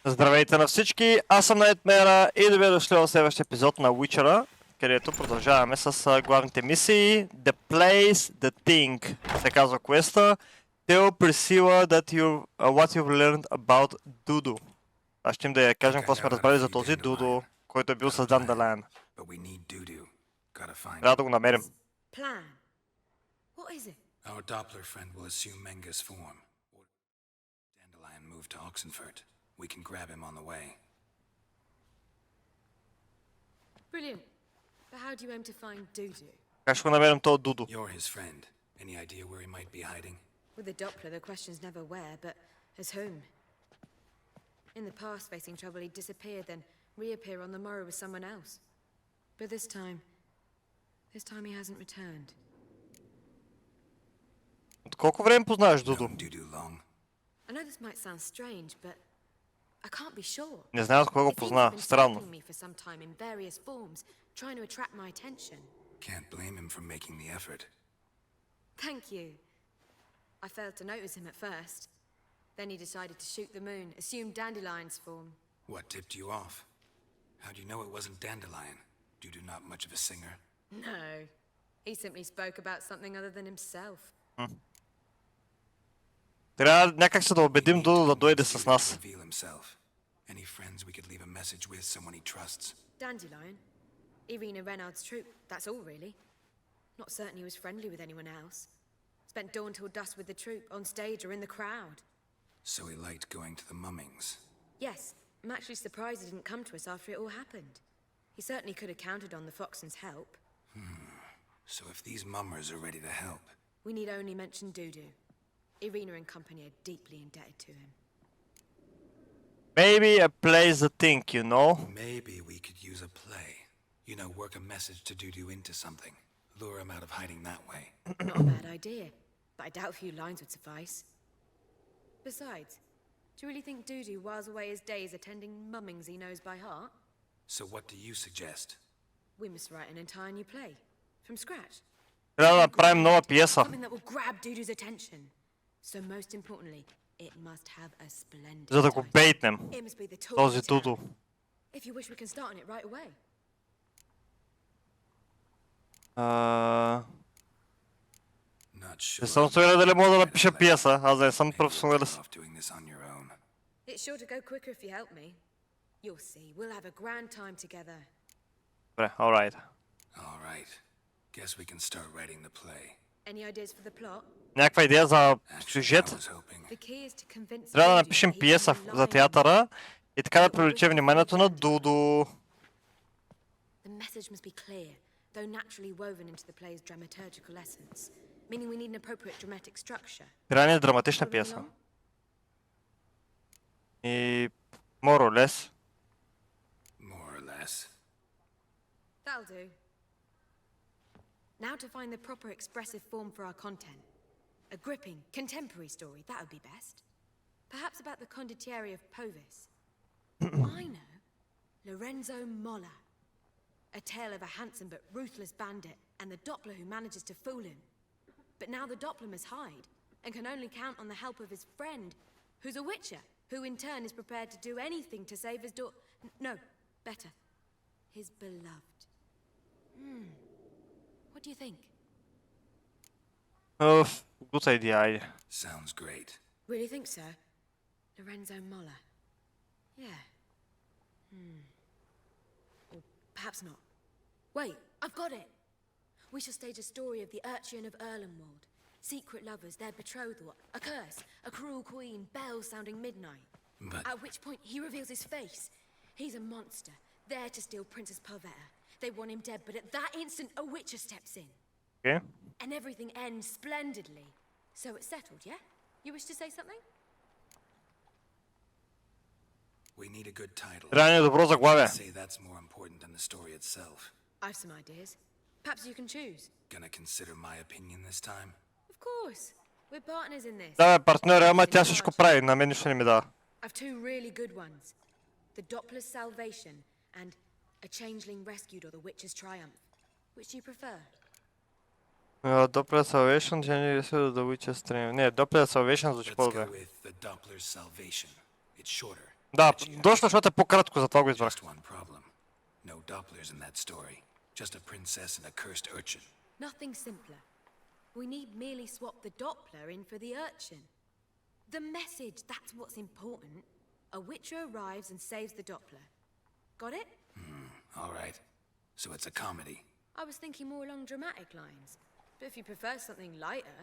Здравейте на всички, аз съм Найтмера и добре дошли в следващия епизод на Witcher, където продължаваме с главните мисии. The Place, The Thing се казва квеста. Tell Priscilla what you've learned about Dudu. Аз ще им да я кажем какво сме разбрали за този Дудо, който е бил с Dandelion. Трябва да го намерим. Plan. What is it? Our Doppler friend will assume Menga's form. Dandelion moved to Oxenfurt. We can grab him on the way. Brilliant. But how do you aim to find Dudu? Как ще го намерим този Дудо? You're his friend. Any idea where he might be hiding? With the Doppler, the question's never where, but as whom. In the past, facing trouble, he'd disappear, then reappear on the morrow with someone else. But this time he hasn't returned. От колко време познаваш Дудо? Known Dudu long. I know this might sound strange, but I can't be sure. Не знам от кого го познава. Странно. Me for some time in various forms, trying to attract my attention. Can't blame him for making the effort. Thank you. I failed to notice him at first. Then he decided to shoot the moon, assumed Dandelion's form. What tipped you off? How do you know it wasn't Dandelion? Dudu not much of a singer. No. He simply spoke about something other than himself. Трябва някак се да убедим Дудо да дойде с нас. Reveal himself. Any friends we could leave a message with, someone he trusts. Dandelion? Irina Renard's troop, that's all really. Not certain he was friendly with anyone else. Spent dawn till dusk with the troop, on stage or in the crowd. So he liked going to the mummings. Yes, I'm actually surprised he didn't come to us after it all happened. He certainly could have counted on the Foxen's help. So if these mummers are ready to help, We need only mention Dudu. Irina and company are deeply indebted to him. Maybe a place to think, you know? maybe we could use a play. You know, work a message to Dudu into something. Lure him out of hiding that way. Not a bad idea, but I doubt a few lines would suffice. Besides, do you really think Dudu whiles away his days attending mummings he knows by heart? So what do you suggest? We must write an entire new play. From scratch. Трябва да направим нова пиеса. Something that will grab Dudu's attention. So most importantly, it must have a splendid За да го title. бейтнем. It must be the talk Този of the town. Дудо. If you wish, we can start on it right away. Not sure. Не съм сигурен дали мога да напиша пиеса, аз не съм Maybe you're професионалист. better off doing this on your own. It's sure to go quicker if you help me. You'll see, we'll have a grand time together. Добре, alright. All right. Guess we can start writing the play. Any ideas for the plot? Някаква идея за Actually, сюжет. I was hoping. The key is to convince Трябва да Dudu напишем that he пиеса can за rely театъра и така да привлече вниманието на Дудо. on. The message must be clear, though naturally woven into the play's dramaturgical essence, meaning we need an appropriate dramatic structure. Трябва ни е драматична Following пиеса. along? И more or less. More or less. That'll do. Now to find the proper expressive form for our content. A gripping, contemporary story, that would be best. Perhaps about the condottieri of Povis. I know. Lorenzo Molla. A tale of a handsome but ruthless bandit and the Doppler who manages to fool him. But now the Doppler must hide and can only count on the help of his friend, who's a witcher, who in turn is prepared to do anything to save his no, better, his beloved. What do you think? Good idea, айде. Sounds great. Really think so? Lorenzo Molla. Yeah. Or perhaps not. Wait, I've got it! We shall stage a story of the Urcheon of Erlenwald. Secret lovers, their betrothal, a curse, a cruel queen, bells sounding midnight. But At which point he reveals his face. He's a monster, there to steal Princess Pavetta. They want him dead, but at that instant a witcher steps in. Окей. And everything ends splendidly. So it's settled, yeah? You wish to say something? we need a good title. Трябва ни е добро заглавие. Say that's more important than the story itself. I've some ideas. Perhaps you can choose. Gonna consider my opinion this time? Of course. We're partners in this. Да, бе, партньори, ама тя всичко прави, на мен нищо не ми дава. I've two really good ones. The Doppler's Salvation and A Changeling Rescued or The Witcher's Triumph. Which do you prefer? Doppler Salvation, The Witcher's Triumph. Не, Doppler Salvation звучи Let's по-добре. go with the Doppler's Salvation. It's shorter, Да, дошло, защото е по-кратко, затова го избрах. Just one problem. No Dopplers in that story. Just a princess and a cursed urchin. Nothing simpler. We need merely swap the Doppler in for the urchin. The message, that's what's important. A witcher arrives and saves the Doppler. Got it? All right. So it's a comedy. I was thinking more along dramatic lines. But if you prefer something lighter...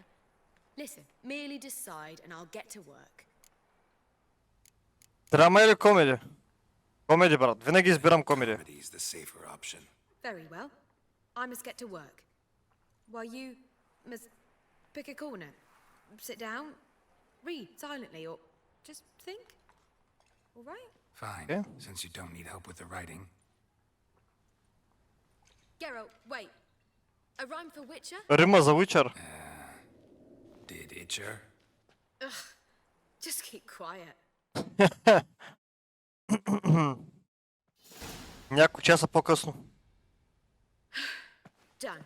Listen, merely decide and I'll get to work. Драма или комедия? Комедия, брат. Винаги избирам комедия. Comedy is the safer option. Very well. I must get to work. While you must pick a corner, sit down, read silently, or just think. All right? Fine. Okay. Since you don't need help with the writing. Geralt, wait. A rhyme for Witcher? Рима за Witcher. Did Itcher? Just keep quiet. Няколко часа по-късно. Done.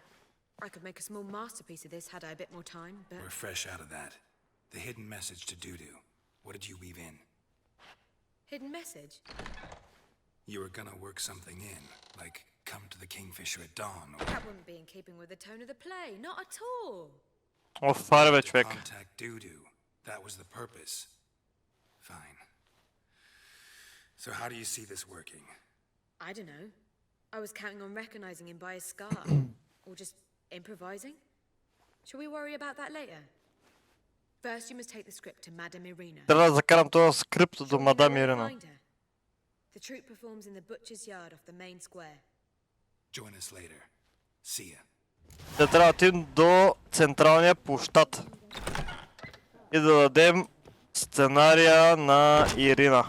I could make a small masterpiece of this had I a bit more time, but... We're fresh out of that. The hidden message to Dudu. What did you weave in? Hidden message? You were gonna work something in, like come to the Kingfisher at dawn, or That wouldn't be in keeping with the tone of the play. Not at all. Оф, аре бе, човек. contact Dudu. That was the purpose. Fine. So how do you see this working? I don't know. I was counting on recognizing him by his scar. Or just improvising. Shall we worry about that later? First, you must take the script to Madame Irina. Трябва да закарам този скрипт до Shall we know мадам where to Ирина. find her? The troupe performs in the butcher's yard off the main square. Join us later. See ya. Те трябва да отидем до централния площад. И да дадем сценария на Ирина.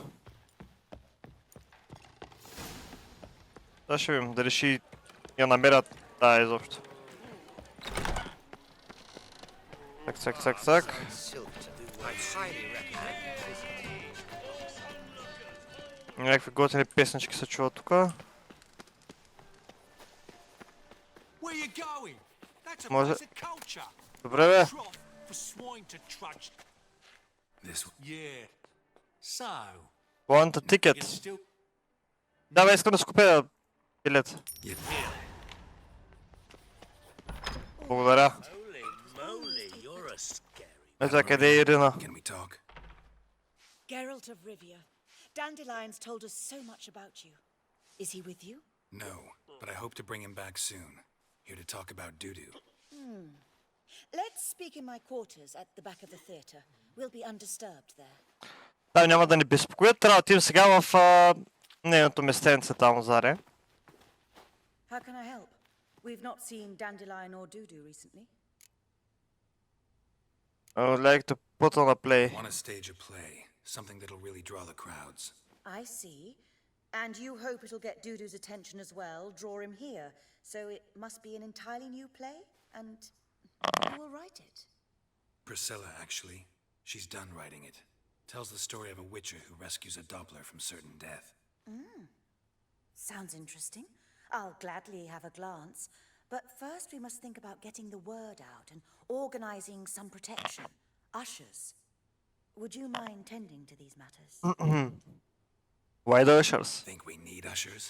Да ще видим дали ще я намерят тая изобщо. Цак. Някакви готини песнички се чуват тука. Where you going? That's a Може- place of culture. Добре бе. Trough for swine to trudge. This Yeah. So, Want a ticket. you still... Да бе, искам да си купя билет. you, Благодаря. Holy moly, you're a scary. Ето къде е Ирина. can we talk? Geralt of Rivia, Dandelion's told us so much about you. Is he with you? No, but I hope to bring him back soon. Here to talk about Dudu. Let's speak in my quarters at the back of the theatre. We'll be undisturbed there. Там няма да ни безпокоят. Трябва да отидем сега в нейното местенце там заре. How can I help? We've not seen Dandelion or Dudu recently. I would like to put on a play. Want to stage a play, something that'll really draw the crowds. I see. And you hope it'll get Dudu's attention as well, draw him here. So it must be an entirely new play, and you will write it. Priscilla, actually. She's done writing it. Tells the story of a witcher who rescues a Doppler from certain death. Sounds interesting. I'll gladly have a glance. But first we must think about getting the word out and organizing some protection. Ushers. Would you mind tending to these matters? Why the ushers? Think we need ushers?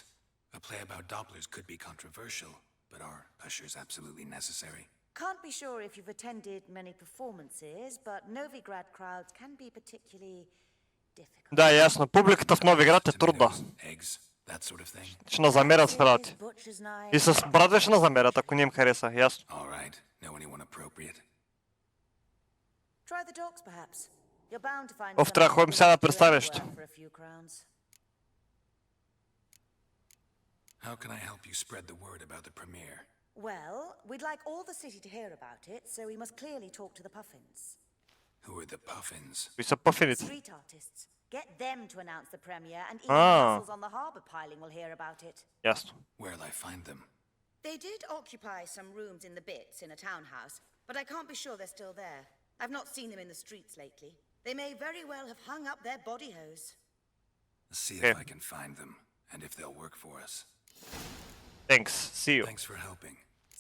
A play about Dopplers could be controversial, but are ushers absolutely necessary? Can't be sure if you've attended many performances, but Novigrad crowds can be particularly difficult. Да, ясно. Публиката в Новиград е трудна. Tomatoes, eggs, that sort of thing. Ще назамерят с брати. Butcher's knife. И с брата ще назамерят, ако не им хареса. Ясно. All right. Know anyone appropriate? Try the docks, perhaps. You're bound to find Оф, трябва да ходим сега на представящите. for a few crowns. How can I help you spread the word about the premiere? Well, we'd like all the city to hear about it, so we must clearly talk to the Puffins. Who are the Puffins? Кои са пъфините? Street artists. Get them to announce the premiere, and even Ah. vessels on the harbour piling will hear about it. Ясно. Where'll I find them? They did occupy some rooms in the Bits in a townhouse, but I can't be sure they're still there. I've not seen them in the streets lately. They may very well have hung up their body hose. See Okay. if I can find them, and if they'll work for us. Thanks. See you. Thanks for helping.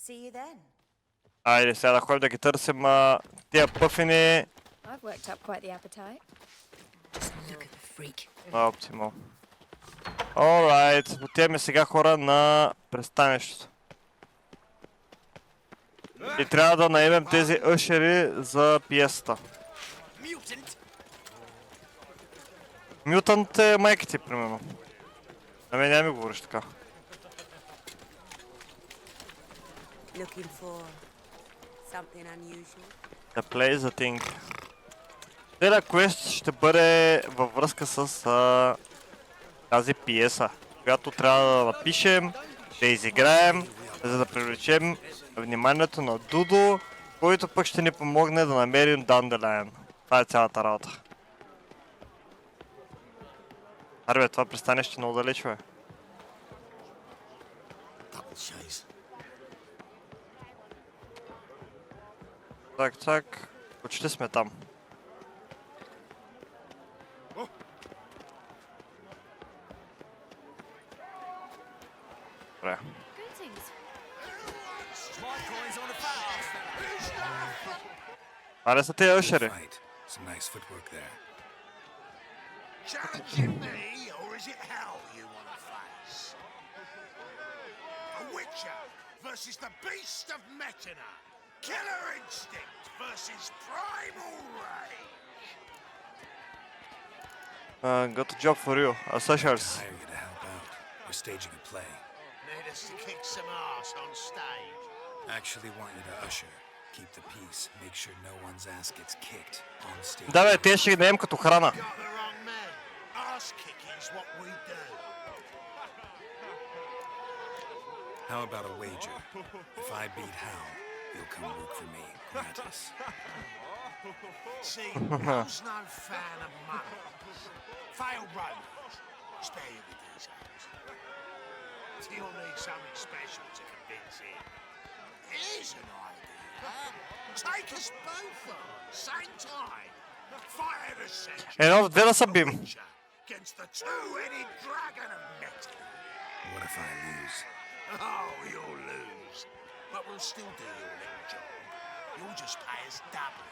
See you then. Айде сега да ходим да ги търсим тия пъфини. I've worked up quite the appetite. Just look at the freak. Оптимал. Alright, отиваме сега хора на пристанището. И трябва да наемем тези ъшери за пиесата. Мютант е майка ти, примерно. На мен няма ми говориш така. Looking for something unusual? The play the thing. Следа квест ще бъде във връзка с тази пиеса, която трябва да напишем, да изиграем, за да привлечем вниманието на Дудо, който пък ще ни помогне да намерим Дандалайн. Това е цялата работа. Арбе, това пристанище много далеч, бе. Так, почти сме там. Добре. Аре са тези ъшери. Some nice footwork there. Challenging me, or is it hell you want to face? A witcher versus the beast of Metina. Killer instinct versus primal rage. Got a job for you. Associates. Hire you to help out. We're staging a play. Need us to kick some ass on stage. Actually want you to usher. Keep the peace. Make sure no one's ass gets kicked on stage. Да, бе, те ще ги наем като храна. Got the wrong man. Ass kicking's what we do. How about a wager? If I beat Hal, you'll come work for me, gratis. See, Hal's no fan of muggles. Failed romance. Spare you the details. You'll need something special to convince him. Here's an idea. Take us both on, same time. Fire the section. Едно в две да са бим. Against the two-headed dragon of metal. What if I lose? Oh, you'll lose. But we'll still do your little job. You'll just pay us double.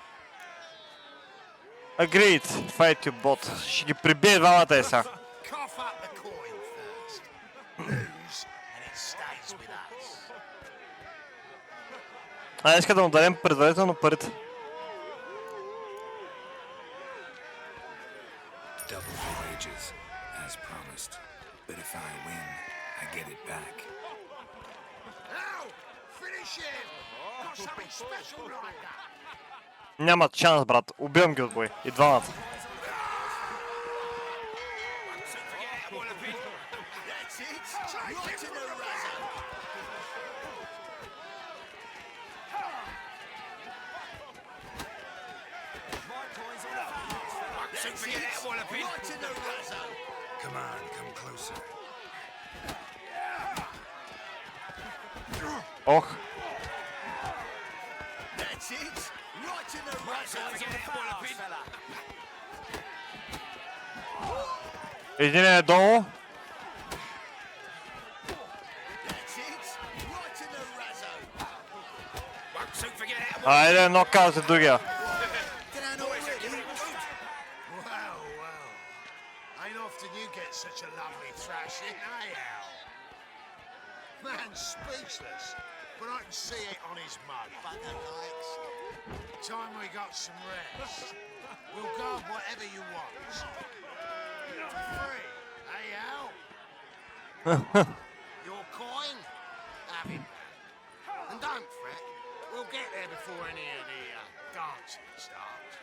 Agreed. Fight you bot. Ще ги прибие двамата е сега. Cough up the coin first. Lose, and it stays with us. Иска да му дадем предварително парите. Double the wages, as promised. But if I win, I get it back. Now, finish him. Got something special like that. Няма шанс, брат. Убивам ги от бой. И двамата. That's it. Right to the razor. Come on, come closer. Ох. That's it. Right to the razor. Един е долу. That's it. Right to the razor. Айде, нокаут е другия. Ain't often you get such a lovely thrashing, eh, Al? Man's speechless, but I can see it on his mug. Bugger likes it. Time we got some rest. We'll guard whatever you want. Free, eh, Al? Your coin? Have it. And don't fret, we'll get there before any of the dancing starts.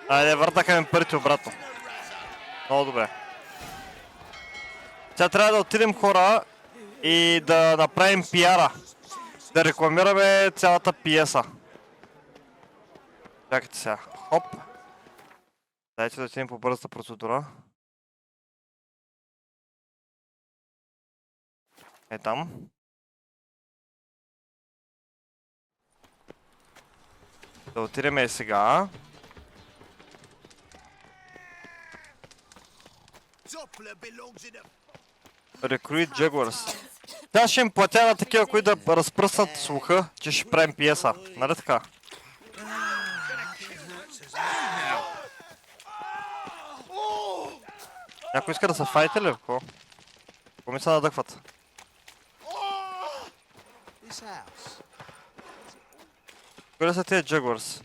Айде, върнаха ми парите обратно. Много добре. Сега трябва да отидем хора и да направим пиара. Да рекламираме цялата пиеса. Чакайте сега. Хоп. Дайте да отидем по бързата процедура. Е там. Да отидем и сега. Recruit Jaguars. Тя ще им платя на такива, които да разпръснат слуха, че ще правим пиеса. Нали така? Някой иска да се файте ли? Какво? Какво ми се надъхват? This house. Кои са тия Jaguars?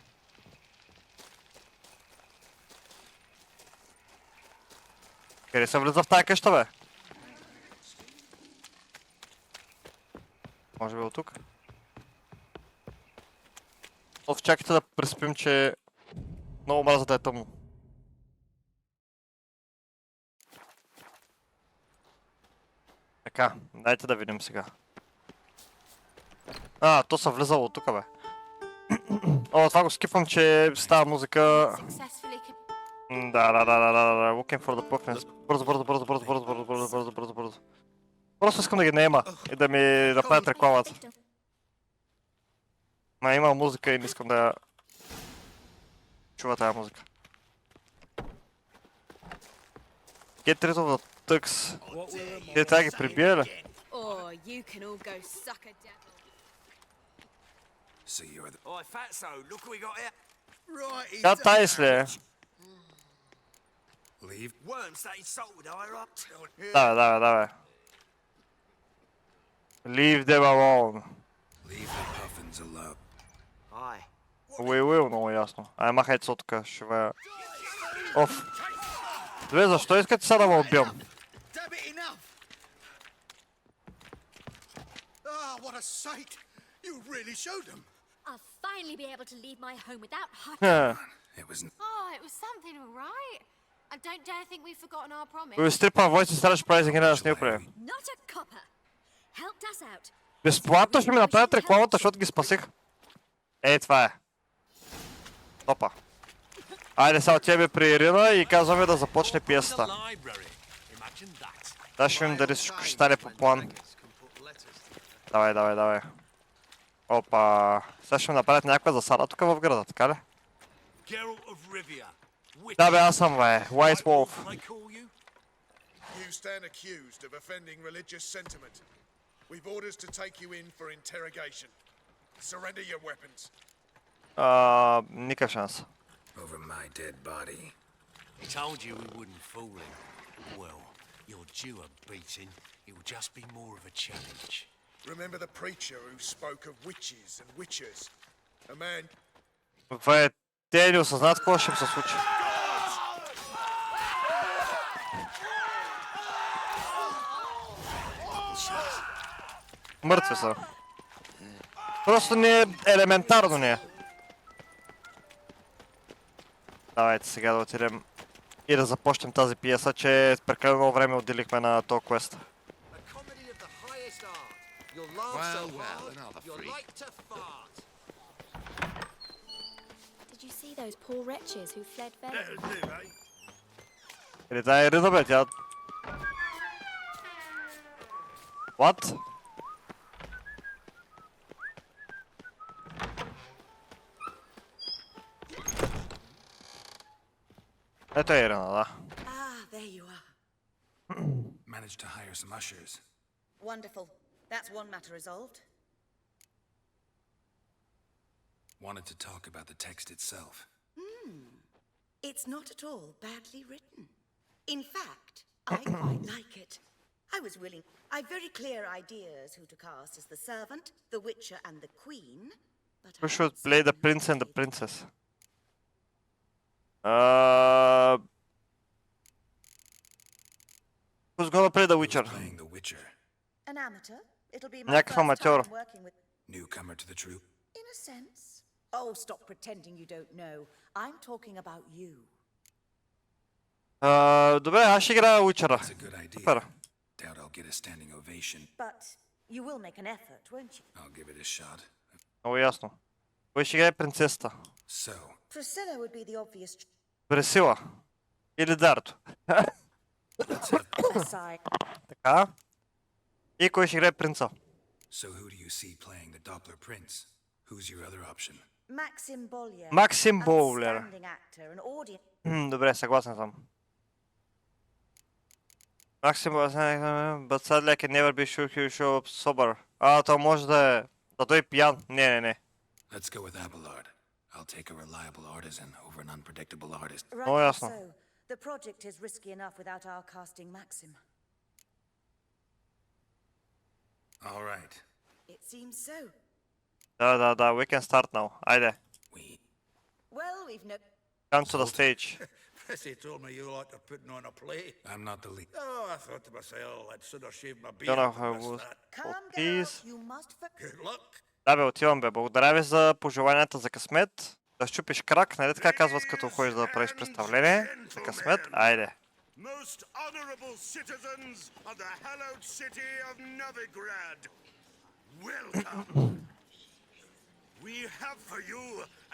Къде се влиза в тая къща, бе? Може би от тук? Оф, чакайте да преспим, че много мраза да е тъмно. Така, дайте да видим сега. То са влизало от тук, бе. О, това го скипвам, че става музика. Successfully Да. Looking for the puffins. Бързо. Просто искам да ги наема и да ми направят рекламата. Има музика и не искам да чува тази музика. Get rid of the thugs. Те трябва да ги прибие ли? Or you can all go suck a devil. So you're the... Oi, Fatso, look what we got here. Right, Тя тайс ли е? Leave? Worms that insulted higher up. Давай. Leave them alone. Leave the puffins alone. Aye. Уи, много ясно. Ай, махайте се от тук, ще вая. Оф. Две, защо искате сега да ме убивам? Damn it, enough! Ah, what a sight! You really showed them. I'll finally be able to leave my home without hot. It was... Oh, it was something, all right. I don't dare think we've forgotten our promise. We strip our voices, starаш прави генерал с него прави. Not a copper. Helped us out. Безплатно ще ми направят рекламата, защото ги спасих. Ей, това е. Опа. Айде сега тебе при Ирина и казваме да започне пиесата. Да, ще видим дали всичко ще стане по план. Давай. Опа. Сега ще ми направят някаква засада тук в града, така ли? Да бе, аз съм, бе. White Wolf. You stand accused of offending religious sentiment. We've orders to take you in for interrogation. Surrender your weapons. Никакъв шанс. Over my dead body. He told you we wouldn't fool him. Well, you're due a beating. It'll just be more of a challenge. Remember the preacher who spoke of witches and witchers? A man... Бе, те не осъзнат какво ще им се случи. Мъртви са. Просто не е елементарно не е. Давайте сега да отидем и да започнем тази пиеса, че прекалено много време отделихме на този квест. Did you see those poor wretches who fled Venice? Или тая е Ирина, бе, тя... What? Ето е Ирина, да. Ah, there you are. Managed to hire some ushers. Wonderful. That's one matter resolved. Wanted to talk about the text itself. It's not at all badly written. In fact, I quite like it. I was willing. I've very clear ideas who to cast as the servant, the witcher, and the queen. But Who should play the prince and the princess? Who's gonna play the Witcher? Playing the Witcher. An amateur. It'll be my Някакъв first аматьор. time working with... Newcomer to the troupe. In a sense. Oh, stop pretending you don't know. I'm talking about you. Добре, аз ще играя Witcher-а. It's a good idea. Супер. Doubt I'll get a standing ovation. But you will make an effort, won't you? I'll give it a shot. Много ясно. Кой ще играе принцесата? So, Priscilla would be the obvious Пресила. Или Дарто. aside. Така. И кой ще играе принца? so who do you see playing the Doppler Prince? Who's your other option? Maxim Bollier. Maxim Bollier. Outstanding actor, an audience. Добре, съгласен съм. Maxim but sadly I can never be sure he will show up sober. То може да е... Да той пиян. Не. Let's go with Abelard. I'll take a reliable artisan over an unpredictable artist. Right, Oh, ясно. so The project is risky enough without our casting Maxim. All right. It seems so. Да, we can start now. Айде. Well, we've no... Come to the stage. Prissy told me you like to putting on a play. I'm not the lead. Oh, I thought to myself, I'd sooner shave my beard Don't know than how miss it was. that. Calm Please. down, you must... Good luck. Да бе, отивам бе. Благодаря ви за пожеланията за късмет. Да щупиш крак, нали така казват като ходиш да правиш представление? За късмет, айде. Most honorable citizens of the hallowed city of Novigrad, welcome. We have for you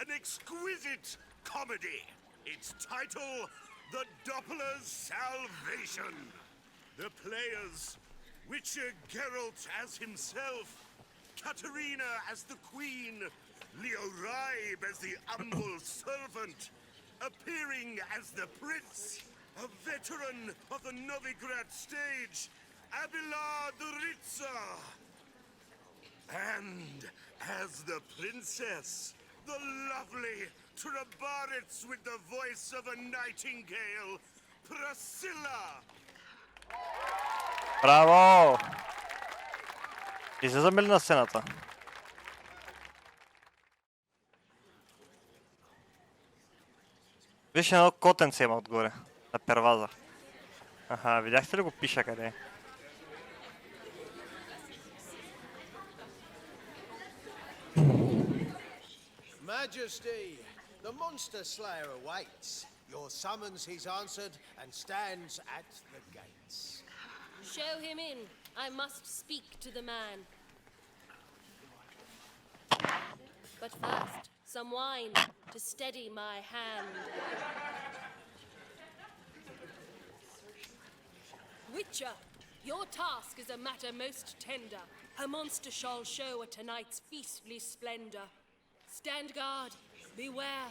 an exquisite comedy. Its title, The Doppler's Salvation. The players, Witcher Geralt as himself, Katerina as the queen, Leo Ribe as the humble servant, appearing as the prince, a veteran of the Novigrad stage, Abelard the Ritza. And as the princess, the lovely Trabaritz with the voice of a nightingale, Priscilla. Браво! Излизаме ли на сцената? Виж едно котенце има отгоре, на перваза. Аха, видяхте ли го пиша къде е? Majesty, the monster slayer awaits. Your summons he's answered and stands at the gates. Show him in. I must speak to the man. But first, some wine to steady my hand. Witcher, your task is a matter most tender. A monster shall show at tonight's feastly splendor. Stand guard, beware,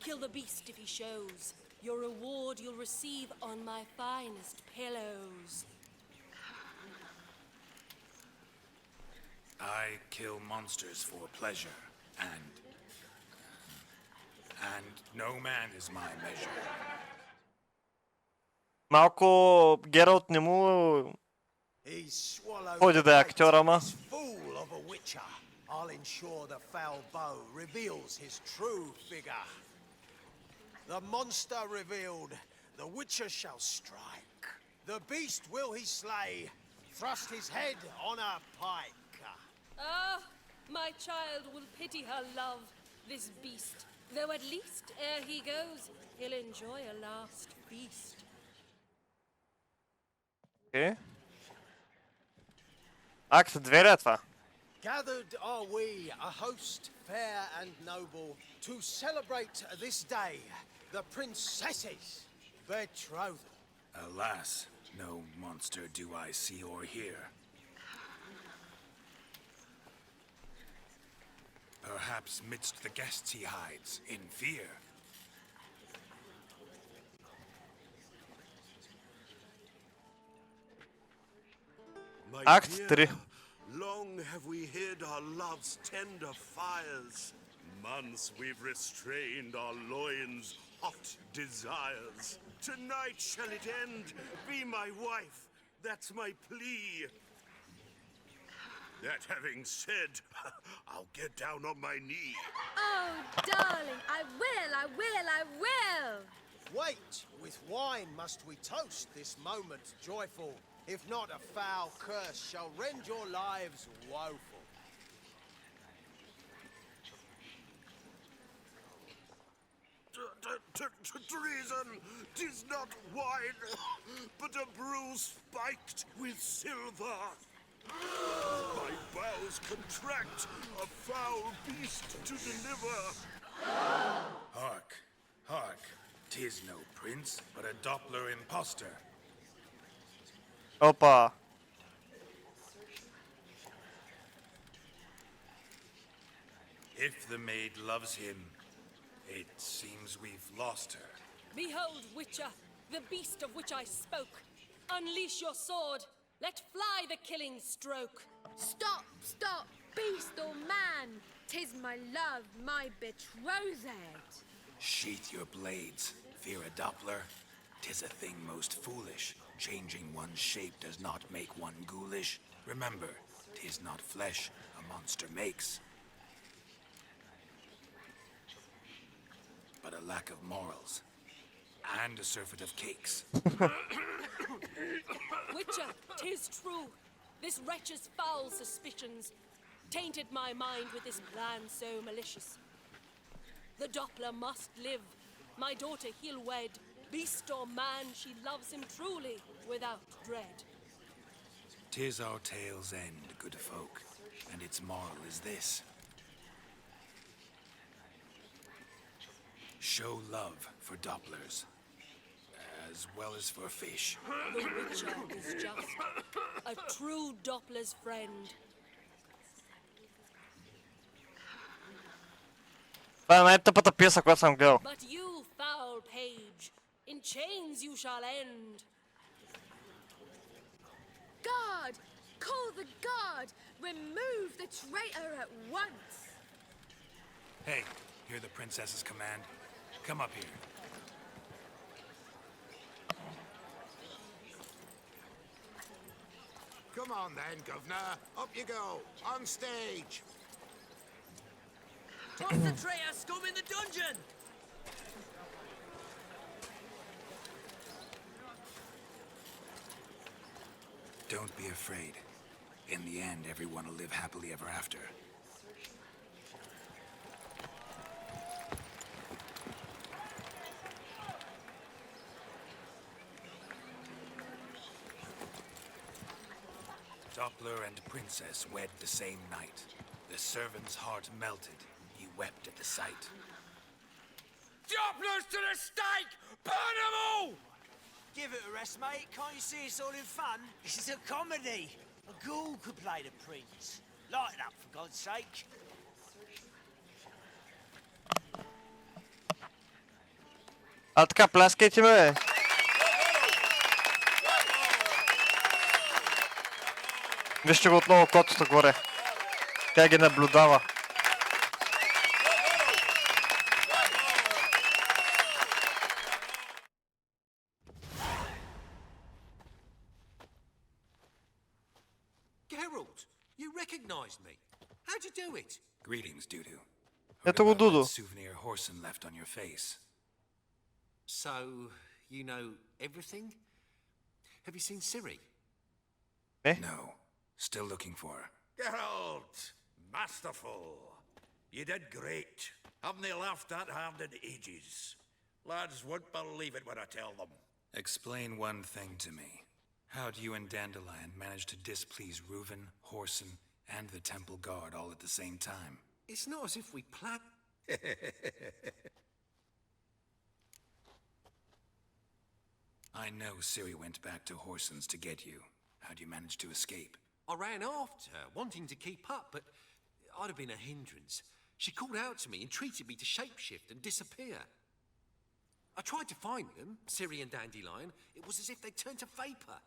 kill the beast if he shows. Your reward you'll receive on my finest pillows. I kill monsters for pleasure, and no man is my measure. Малко Гералт не му ходи да е актьор, ама. Fool of a witcher, I'll ensure the foul bow reveals his true figure. The monster revealed, the witcher shall strike. The beast will he slay, thrust his head on a pike. Ah, my child will pity her love, this beast. Though at least, ere he goes, he'll enjoy a last feast. Окей. Акт 2 ли е това? Gathered are we, a host fair and noble, to celebrate this day, the princess's betrothal. Alas, no monster do I see or hear. Perhaps midst the guests he hides, in fear. Акт 3. Long have we hid our love's tender fires. Months we've restrained our loins' hot desires. Tonight shall it end, be my wife, that's my plea. That having said, I'll get down on my knee. Oh, darling, I will! Wait, with wine must we toast this moment joyful. If not, a foul curse shall rend your lives woeful. Treason, 'tis not wine, but a brew spiked with silver. My bowels contract, a foul beast to deliver. Hark, hark, 'tis no prince, but a Doppler impostor. Опа. If the maid loves him, it seems we've lost her. Behold, Witcher, the beast of which I spoke. Unleash your sword. Let fly the killing stroke. Stop, beast or man! 'Tis my love, my betrothed. Sheath your blades, fear a Doppler. 'Tis a thing most foolish. Changing one's shape does not make one ghoulish. Remember, 'tis not flesh a monster makes, but a lack of morals and a surfeit of cakes. Witcher, 'tis true. This wretch's foul suspicions tainted my mind with this plan so malicious. The Doppler must live. My daughter he'll wed. Beast or man, she loves him truly, without dread. 'Tis our tale's end, good folk, and its moral is this. Show love for Dopplers, as well as for fish. The Witcher is just a true Doppler's friend. Това е най-тъпата пиеса, която съм гледал. But you, foul page, in chains you shall end. Guard! Call the guard! Remove the traitor at once! Hey, hear the princess's command? Come up here. Come on then, governor. Up you go. On stage. Toss the traitor scum in the dungeon! Don't be afraid. In the end, everyone will live happily ever after. Doppler and princess wed the same night. The servant's heart melted. He wept at the sight. Dopplers to the stake! Burn them all! Give it a rest, mate. Can't you see it's all in fun? This is a comedy. A ghoul could play the prince. Lighten up, for God's sake. А така, пляскайте ме, бе. Вижте го отново котото горе. Тя ги наблюдава. Geralt, you recognized me. How'd you do it? Greetings, Dudu. Ето го Дудо. Souvenir Horson left on your face. So, you know everything? Have you seen Ciri? No. Still looking for her. Geralt, masterful. You did great. Haven't they laughed that hard in ages? Lads won't believe it when I tell them. Explain one thing to me. How do you and Dandelion manage to displease Reuven, Horson, and the Temple Guard all at the same time? It's not as if we planned. I know Ciri went back to Horson's to get you. How'd you manage to escape? I ran after her, wanting to keep up, but I'd have been a hindrance. She called out to me, entreated me to shapeshift and disappear. I tried to find them, Ciri and Dandelion. It was as if they'd turned to vapor.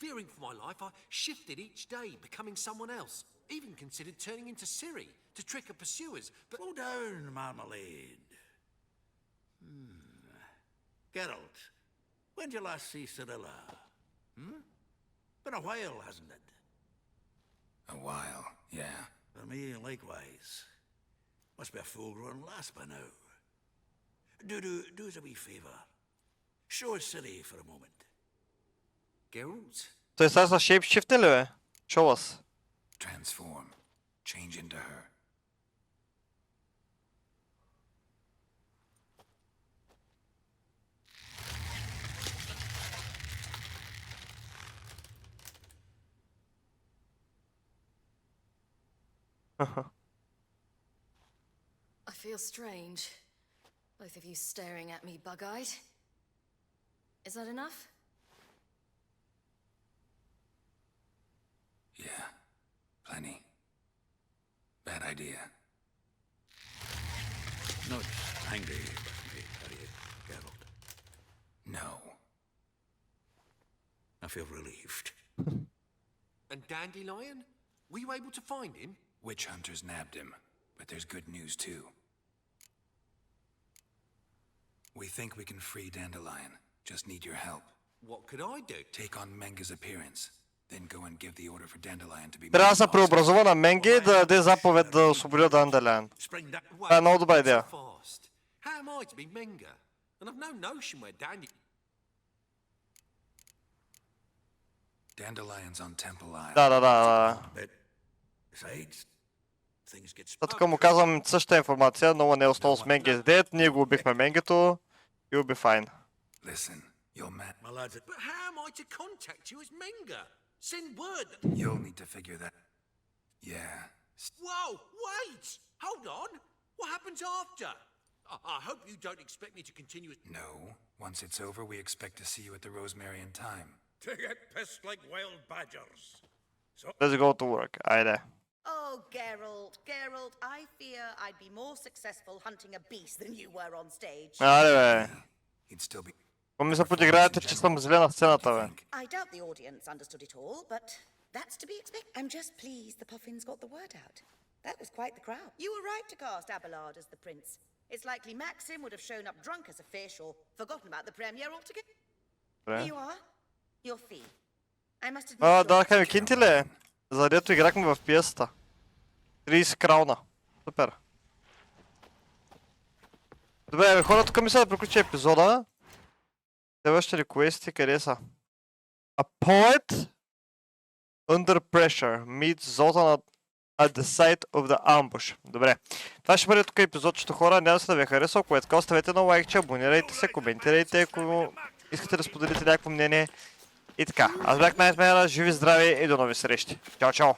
Fearing for my life, I shifted each day, becoming someone else. Even considered turning into Ciri to trick her pursuers, but... Slow down, Marmalade. Geralt, when did you last see Cirilla? Been a while, hasn't it? A while, yeah. For me, likewise. Must be a full-grown lass by now. Do us a wee favour. Show us Ciri for a moment. Geralt? Той сега са шейпшифте ли, бе? Show us. Transform. Change into her. I feel strange. Both of you staring at me bug-eyed. Is that enough? Yeah. Plenty. Bad idea. Not angry with me, are you, Geralt? No. I feel relieved. And Dandelion? Were you able to find him? Witch hunters nabbed him, but there's good news too. We think we can free Dandelion. Just need your help. What could I do? Take on Menga's appearance, then go and give the order for Dandelion to be Трябва да made се boss. преобразува на Менги и да даде заповед да освободи Данделян. Това е много добра идея. Fast. How am I to be Menga? And I've no notion where Dandy... Dandelion's on Temple Isle. Да. Besides, things get Тук му казвам същата информация, но не е останал с Менги is dead, ние го убихме Менгито, you'll be fine. Listen, you'll My lads, But how am I to contact you as Menga? Send word that... You'll need to figure that. Yeah. Whoa, wait! Hold on! What happens after? I hope you don't expect me to continue... No. Once it's over, we expect to see you at the Rosemary in time. to get pissed like wild badgers. Let's go to work. Айде. Oh, Geralt, I fear I'd be more successful hunting a beast than you were on stage. Айде, бе. He'd still be... Ми се подиграете, че съм зле на сцената, бе. I doubt the audience understood it all, but that's to be expected. I'm just pleased the Puffins got the word out. That was quite the crowd. You were right to cast Abelard as the prince. It's likely Maxim would have shown up drunk as a fish or forgotten about the premiere altogether. Here you are. Your fee. I must admit... Даха ми кинти ли? За дето играхме в пиесата. 30 крауна. Супер. Добре, хора, тук мисля да приключи епизода. Следващите реквести, къде са? A poet under pressure meets Zoltan at the site of the ambush. Добре. Това ще бъде тук епизодчето, хора. Надявам се да ви е харесал. Ако е така, оставете на лайкче, абонирайте се, коментирайте, ако искате да споделите някакво мнение. И така. Аз бях НАЙ-САКАТИЯТ, живи, здрави и до нови срещи. Чао, чао!